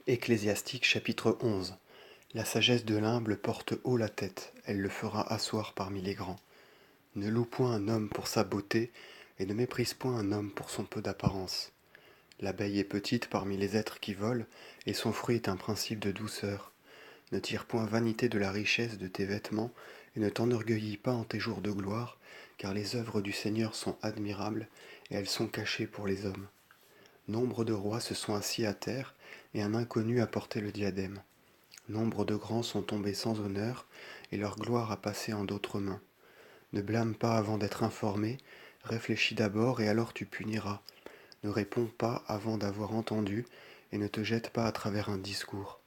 Ecclésiastique chapitre 11. La sagesse de l'humble porte haut la tête, elle le fera asseoir parmi les grands. Ne loue point un homme pour sa beauté, et ne méprise point un homme pour son peu d'apparence. L'abeille est petite parmi les êtres qui volent, et son fruit est un principe de douceur. Ne tire point vanité de la richesse de tes vêtements, et ne t'enorgueillis pas en tes jours de gloire, car les œuvres du Seigneur sont admirables, et elles sont cachées pour les hommes. Nombre de rois se sont assis à terre, et un inconnu a porté le diadème. Nombre de grands sont tombés sans honneur, et leur gloire a passé en d'autres mains. Ne blâme pas avant d'être informé, réfléchis d'abord et alors tu puniras. Ne réponds pas avant d'avoir entendu, et ne te jette pas à travers un discours.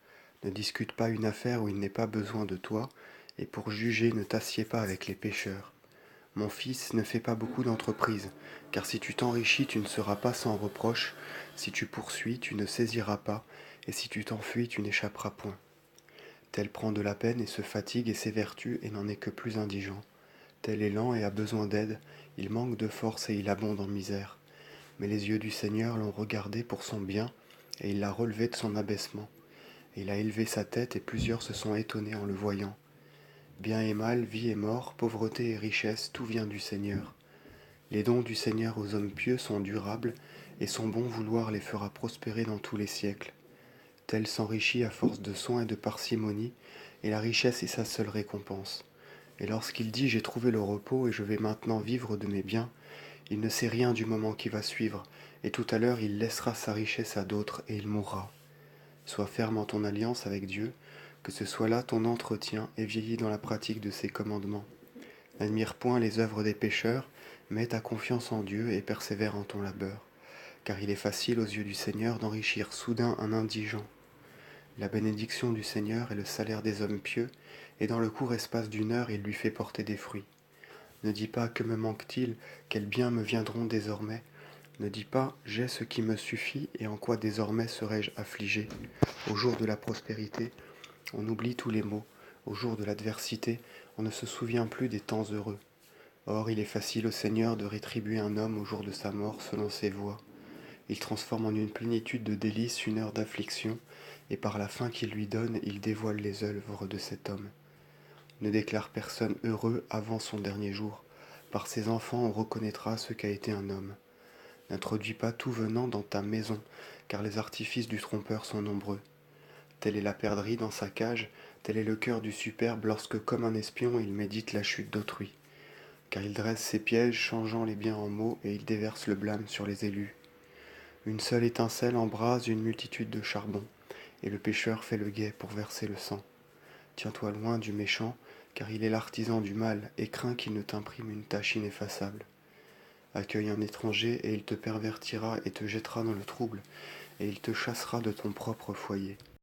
Ne discute pas une affaire où il n'est pas besoin de toi, et pour juger ne t'assieds pas avec les pécheurs. Mon fils, ne fais pas beaucoup d'entreprises, car si tu t'enrichis, tu ne seras pas sans reproche, si tu poursuis, tu ne saisiras pas, et si tu t'enfuis, tu n'échapperas point. Tel prend de la peine et se fatigue et s'évertue et n'en est que plus indigent. Tel est lent et a besoin d'aide, il manque de force et il abonde en misère. Mais les yeux du Seigneur l'ont regardé pour son bien, et il l'a relevé de son abaissement. Et il a élevé sa tête et plusieurs se sont étonnés en le voyant. Bien et mal, vie et mort, pauvreté et richesse, tout vient du Seigneur. Les dons du Seigneur aux hommes pieux sont durables, et son bon vouloir les fera prospérer dans tous les siècles. Tel s'enrichit à force de soins et de parcimonie, et la richesse est sa seule récompense. Et lorsqu'il dit j'ai trouvé le repos et je vais maintenant vivre de mes biens, il ne sait rien du moment qui va suivre, et tout à l'heure il laissera sa richesse à d'autres et il mourra. Sois ferme en ton alliance avec Dieu, que ce soit là ton entretien et vieillis dans la pratique de ses commandements. N'admire point les œuvres des pécheurs, mets ta confiance en Dieu et persévère en ton labeur, car il est facile aux yeux du Seigneur d'enrichir soudain un indigent. La bénédiction du Seigneur est le salaire des hommes pieux, et dans le court espace d'une heure il lui fait porter des fruits. Ne dis pas que me manque-t-il, quels biens me viendront désormais. Ne dis pas j'ai ce qui me suffit et en quoi désormais serais-je affligé. Au jour de la prospérité, on oublie tous les maux. Au jour de l'adversité, on ne se souvient plus des temps heureux. Or il est facile au Seigneur de rétribuer un homme au jour de sa mort selon ses voies. Il transforme en une plénitude de délices une heure d'affliction, et par la fin qu'il lui donne, il dévoile les œuvres de cet homme. Ne déclare personne heureux avant son dernier jour. Par ses enfants on reconnaîtra ce qu'a été un homme. N'introduis pas tout venant dans ta maison, car les artifices du trompeur sont nombreux. Telle est la perdrix dans sa cage, tel est le cœur du superbe lorsque, comme un espion, il médite la chute d'autrui. Car il dresse ses pièges, changeant les biens en maux, et il déverse le blâme sur les élus. Une seule étincelle embrase une multitude de charbons, et le pécheur fait le guet pour verser le sang. Tiens-toi loin du méchant, car il est l'artisan du mal, et crains qu'il ne t'imprime une tâche ineffaçable. Accueille un étranger, et il te pervertira et te jettera dans le trouble, et il te chassera de ton propre foyer.